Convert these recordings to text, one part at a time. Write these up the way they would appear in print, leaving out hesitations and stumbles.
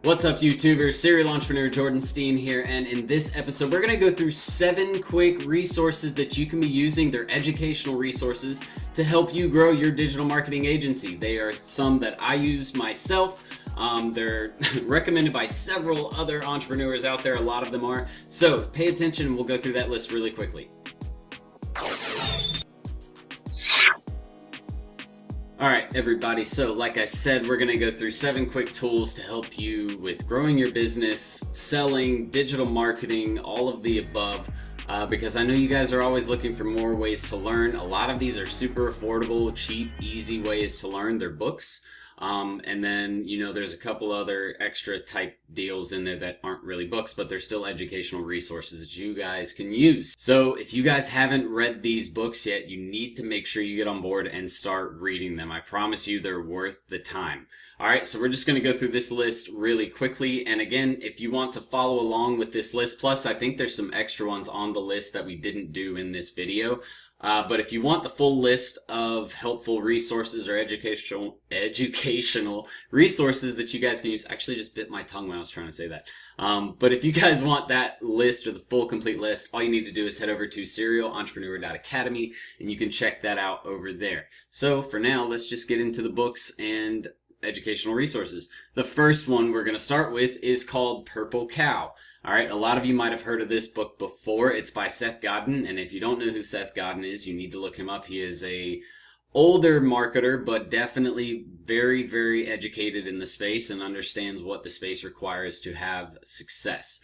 What's up, YouTubers? Serial entrepreneur Jordan Steen here, and in this episode we're going to go through 7 quick resources that you can be using. They're educational resources to help you grow your digital marketing agency. They are some that I use myself. They're recommended by several other entrepreneurs out there. A lot of them are. So pay attention and we'll go through that list really quickly. Alright everybody, so like I said, we're going to go through 7 quick tools to help you with growing your business, selling, digital marketing, all of the above, because I know you guys are always looking for more ways to learn. A lot of these are super affordable, cheap, easy ways to learn. They're books. And then, there's a couple other extra type deals in there that aren't really books, but they're still educational resources that you guys can use. So if you guys haven't read these books yet, you need to make sure you get on board and start reading them. I promise you they're worth the time. Alright, so we're just going to go through this list really quickly. And again, if you want to follow along with this list, plus I think there's some extra ones on the list that we didn't do in this video. But if you want the full list of helpful resources or educational resources that you guys can use, actually just bit my tongue when I was trying to say that. But if you guys want that list or the full complete list, all you need to do is head over to serialentrepreneur.academy and you can check that out over there. So for now, let's just get into the books and educational resources. The first one we're going to start with is called Purple Cow. Alright, a lot of you might have heard of this book before. It's by Seth Godin, and if you don't know who Seth Godin is, you need to look him up. He is a older marketer, but definitely very, very educated in the space and understands what the space requires to have success.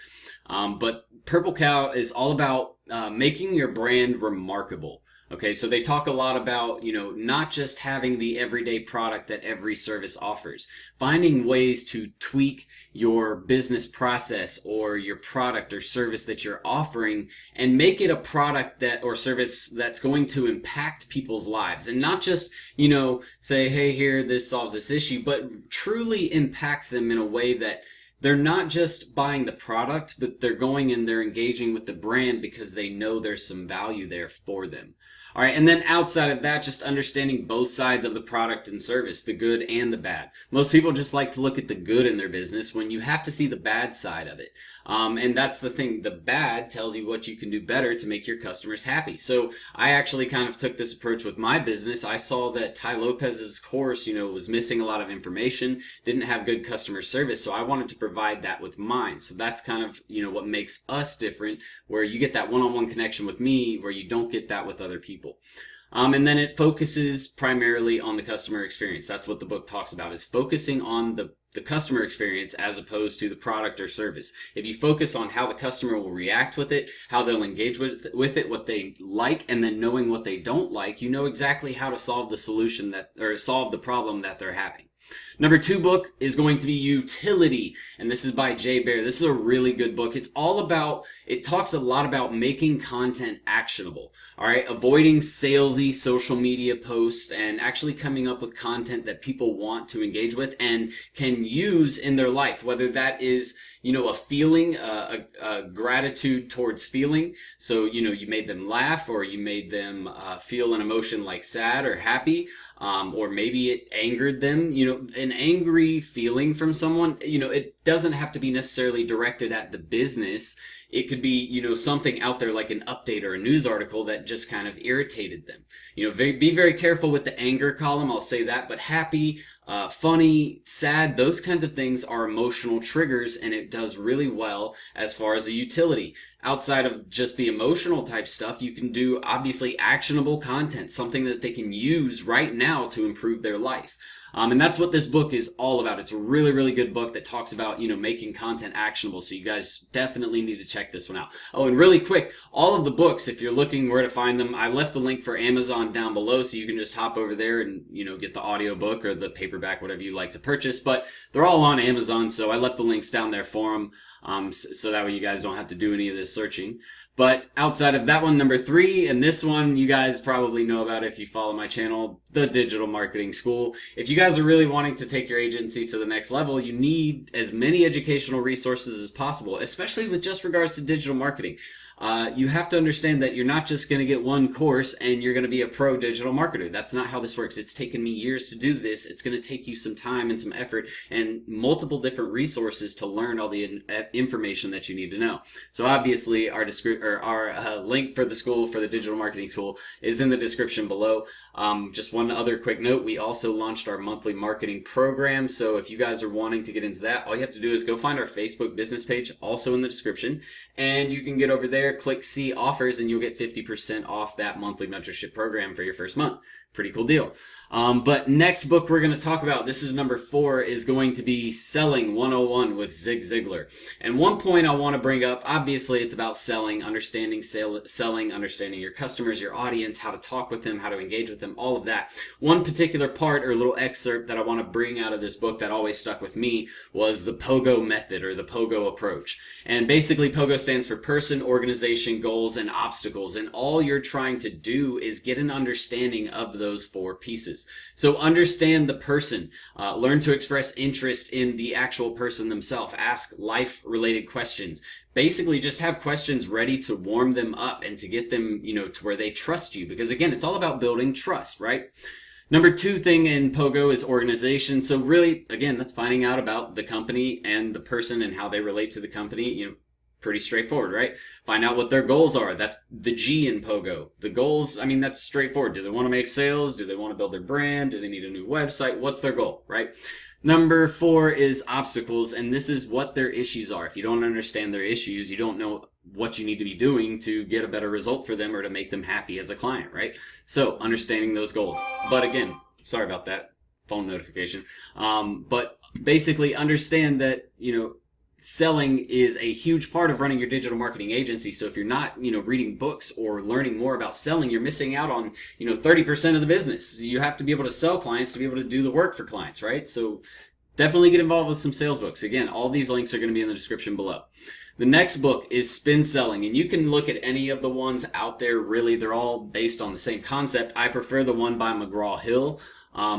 But Purple Cow is all about making your brand remarkable. Okay, so they talk a lot about, not just having the everyday product that every service offers. Finding ways to tweak your business process or your product or service that you're offering and make it a product that or service that's going to impact people's lives. And not just, say, hey, here, this solves this issue, but truly impact them in a way that they're not just buying the product, but they're going and they're engaging with the brand because they know there's some value there for them. All right, and then outside of that, just understanding both sides of the product and service, the good and the bad. Most people just like to look at the good in their business when you have to see the bad side of it. And that's the thing. The bad tells you what you can do better to make your customers happy. So I actually kind of took this approach with my business. I saw that Tai Lopez's course, was missing a lot of information, didn't have good customer service. So I wanted to provide that with mine. So that's kind of, what makes us different, where you get that one-on-one connection with me where you don't get that with other people. And then it focuses primarily on the customer experience. That's what the book talks about, is focusing on the customer experience as opposed to the product or service. If you focus on how the customer will react with it, how they'll engage with it, what they like, and then knowing what they don't like, you know exactly how to solve the solution solve the problem that they're having. Number 2 book is going to be Utility, and this is by Jay Baer. This is a really good book. It talks a lot about making content actionable, all right? Avoiding salesy social media posts and actually coming up with content that people want to engage with and can use in their life, whether that is, a feeling, a gratitude towards feeling. So, you made them laugh or you made them feel an emotion like sad or happy, or maybe it angered them. An angry feeling from someone, it doesn't have to be necessarily directed at the business. It could be, something out there like an update or a news article that just kind of irritated them. Be very careful with the anger column, I'll say that, but happy, funny, sad, those kinds of things are emotional triggers, and it does really well as far as a utility. Outside of just the emotional type stuff, you can do obviously actionable content, something that they can use right now to improve their life. And that's what this book is all about. It's a really, really good book that talks about, making content actionable. So you guys definitely need to check this one out. Oh, and really quick, all of the books, if you're looking where to find them, I left the link for Amazon down below, so you can just hop over there and, get the audiobook or the paperback, whatever you like to purchase. But they're all on Amazon, so I left the links down there for them. So that way you guys don't have to do any of this searching. But outside of that one, number 3, and this one you guys probably know about if you follow my channel, the Digital Marketing School. If you guys are really wanting to take your agency to the next level, you need as many educational resources as possible, especially with just regards to digital marketing. You have to understand that you're not just going to get one course and you're going to be a pro digital marketer. That's not how this works. It's taken me years to do this. It's going to take you some time and some effort and multiple different resources to learn all the information that you need to know. So obviously our link for the school, for the Digital Marketing School, is in the description below. Just one other quick note, we also launched our monthly marketing program. So if you guys are wanting to get into that, all you have to do is go find our Facebook business page, also in the description, and you can get over there, click see offers, and you'll get 50% off that monthly mentorship program for your first month. Pretty cool deal. But next book we're going to talk about, this is number 4, is going to be Selling 101 with Zig Ziglar. And one point I want to bring up, obviously it's about selling, understanding selling, understanding your customers, your audience, how to talk with them, how to engage with them, all of that. One particular part or little excerpt that I want to bring out of this book that always stuck with me was the POGO method, or the POGO approach. And basically POGO stands for person, organization, goals, and obstacles. And all you're trying to do is get an understanding of those 4 pieces. So understand the person, learn to express interest in the actual person themselves, ask life-related questions. Basically just have questions ready to warm them up and to get them, to where they trust you. Because again, it's all about building trust, right? Number 2 thing in POGO is organization. So really, again, that's finding out about the company and the person and how they relate to the company. Pretty straightforward, right? Find out what their goals are. That's the G in POGO. The goals, that's straightforward. Do they want to make sales? Do they want to build their brand? Do they need a new website? What's their goal, right? Number 4 is obstacles, and this is what their issues are. If you don't understand their issues, you don't know what you need to be doing to get a better result for them or to make them happy as a client, right? So understanding those goals. But again, sorry about that phone notification. But basically understand that, selling is a huge part of running your digital marketing agency. So if you're not, reading books or learning more about selling, you're missing out on, 30% of the business. You have to be able to sell clients to be able to do the work for clients, right? So definitely get involved with some sales books. Again, all these links are going to be in the description below. The next book is Spin Selling, and you can look at any of the ones out there. Really, they're all based on the same concept. I prefer the one by McGraw-Hill.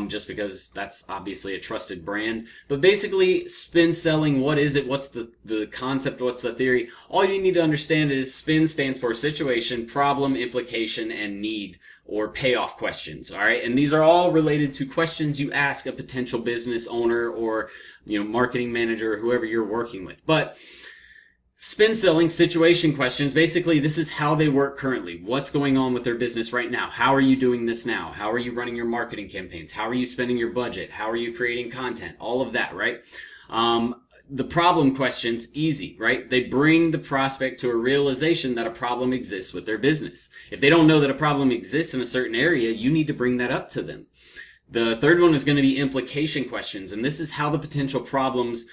Just because that's obviously a trusted brand. But basically, spin selling, what is it? What's the concept? What's the theory? All you need to understand is SPIN stands for situation, problem, implication, and need, or payoff questions. All right, and these are all related to questions you ask a potential business owner or marketing manager or whoever you're working with. But spin selling, situation questions, basically this is how they work currently. What's going on with their business right now? How are you doing this now? How are you running your marketing campaigns? How are you spending your budget? How are you creating content? All of that, right? The problem questions, easy, right? They bring the prospect to a realization that a problem exists with their business. If they don't know that a problem exists in a certain area, you need to bring that up to them. The third one is going to be implication questions, and this is how the potential problems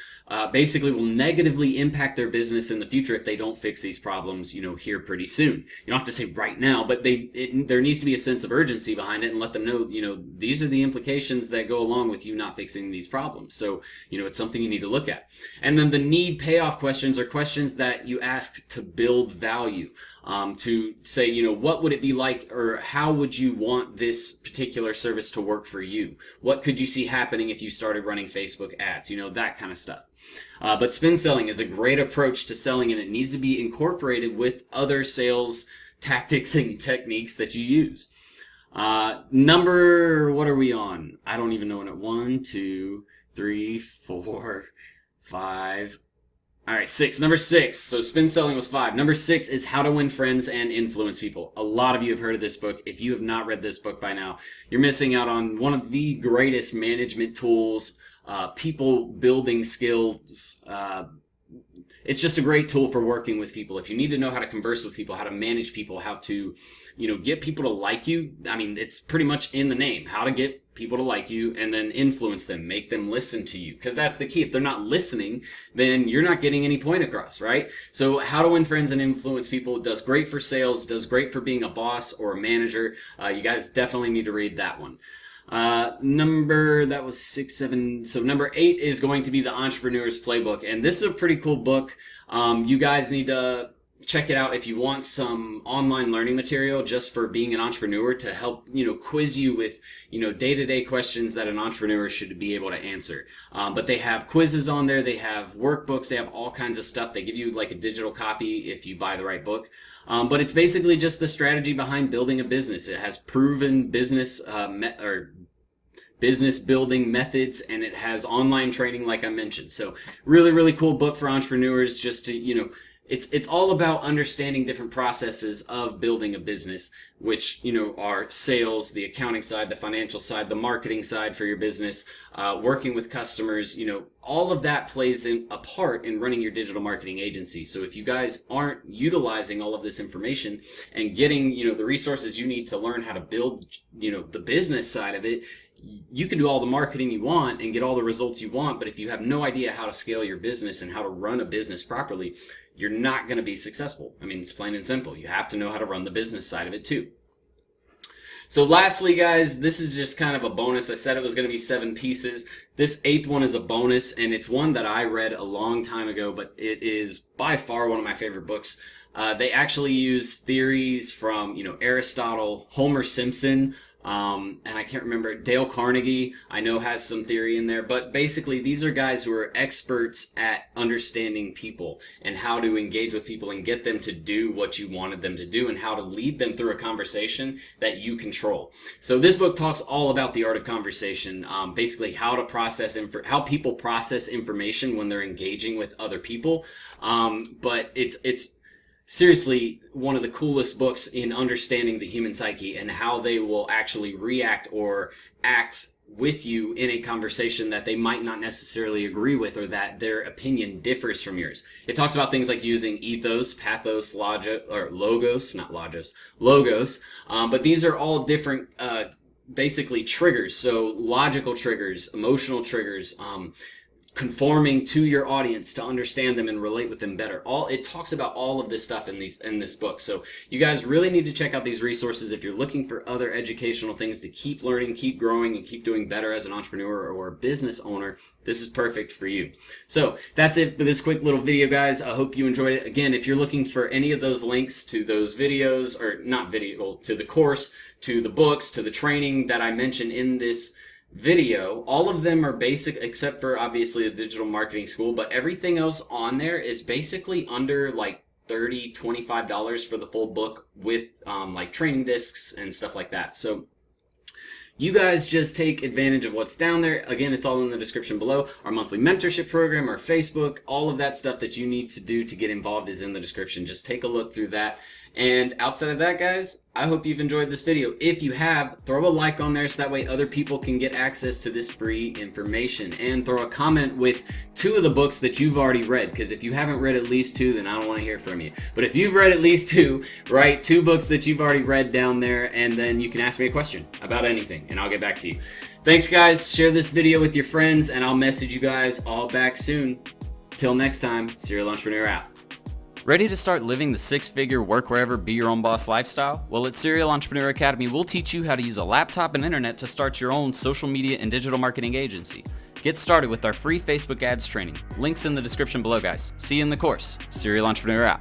basically will negatively impact their business in the future if they don't fix these problems, here pretty soon. You don't have to say right now, but there needs to be a sense of urgency behind it and let them know, these are the implications that go along with you not fixing these problems. So, it's something you need to look at. And then the need payoff questions are questions that you ask to build value. To say, what would it be like, or how would you want this particular service to work for you? What could you see happening if you started running Facebook ads? That kind of stuff. But spin selling is a great approach to selling, and it needs to be incorporated with other sales tactics and techniques that you use. What are we on? I don't even know when it. 1, 2, 3, 4, 5. All right, 6. Number 6. So spin selling was 5. Number 6 is How to Win Friends and Influence People. A lot of you have heard of this book. If you have not read this book by now, you're missing out on one of the greatest management tools, people building skills. It's just a great tool for working with people. If you need to know how to converse with people, how to manage people, how to, get people to like you. It's pretty much in the name. How to get people to like you and then influence them, make them listen to you. Because that's the key. If they're not listening, then you're not getting any point across, right? So How to Win Friends and Influence People does great for sales, does great for being a boss or a manager. You guys definitely need to read that one. That was 6, 7. So number 8 is going to be The Entrepreneur's Playbook. And this is a pretty cool book. You guys need to check it out if you want some online learning material just for being an entrepreneur to help, quiz you with, day-to-day questions that an entrepreneur should be able to answer. But they have quizzes on there. They have workbooks. They have all kinds of stuff. They give you like a digital copy if you buy the right book. But it's basically just the strategy behind building a business. It has proven business business building methods, and it has online training like I mentioned. So really, really cool book for entrepreneurs just to, it's all about understanding different processes of building a business, which, are sales, the accounting side, the financial side, the marketing side for your business, working with customers, all of that plays a part in running your digital marketing agency. So if you guys aren't utilizing all of this information and getting, the resources you need to learn how to build, the business side of it, you can do all the marketing you want and get all the results you want, but if you have no idea how to scale your business and how to run a business properly, you're not going to be successful. I mean, it's plain and simple. You have to know how to run the business side of it too. So lastly, guys, this is just kind of a bonus. I said it was going to be 7 pieces. This 8th one is a bonus, and it's one that I read a long time ago, but it is by far one of my favorite books. They actually use theories from, Aristotle, Homer Simpson, and I can't remember, Dale Carnegie, I know has some theory in there, but basically these are guys who are experts at understanding people and how to engage with people and get them to do what you wanted them to do and how to lead them through a conversation that you control. So this book talks all about the art of conversation, basically how to process, how people process information when they're engaging with other people, but it's seriously one of the coolest books in understanding the human psyche and how they will actually react or act with you in a conversation that they might not necessarily agree with or that their opinion differs from yours. It talks about things like using ethos, pathos, logos, but these are all different basically triggers. So logical triggers, emotional triggers, conforming to your audience to understand them and relate with them better. It talks about all of this stuff in this book. So you guys really need to check out these resources if you're looking for other educational things to keep learning, keep growing, and keep doing better as an entrepreneur or a business owner. This is perfect for you. So that's it for this quick little video, guys. I hope you enjoyed it. Again, if you're looking for any of those links to those videos, or not video, to the course, to the books, to the training that I mentioned in this video, all of them are basic except for obviously the digital marketing school, but everything else on there is basically under like $30, $25 for the full book with like training discs and stuff like that. So you guys just take advantage of what's down there. Again, it's all in the description below. Our monthly mentorship program, our Facebook, all of that stuff that you need to do to get involved is in the description. Just take a look through that. And outside of that, guys, I hope you've enjoyed this video. If you have, throw a like on there so that way other people can get access to this free information. And throw a comment with 2 of the books that you've already read, because if you haven't read at least 2, then I don't want to hear from you. But if you've read at least 2, write 2 books that you've already read down there, and then you can ask me a question about anything, and I'll get back to you. Thanks, guys. Share this video with your friends, and I'll message you guys all back soon. Till next time, Serial Entrepreneur out. Ready to start living the 6-figure work wherever, be your own boss lifestyle? Well, at Serial Entrepreneur Academy, we'll teach you how to use a laptop and internet to start your own social media and digital marketing agency. Get started with our free Facebook ads training. Links in the description below, guys. See you in the course. Serial Entrepreneur out.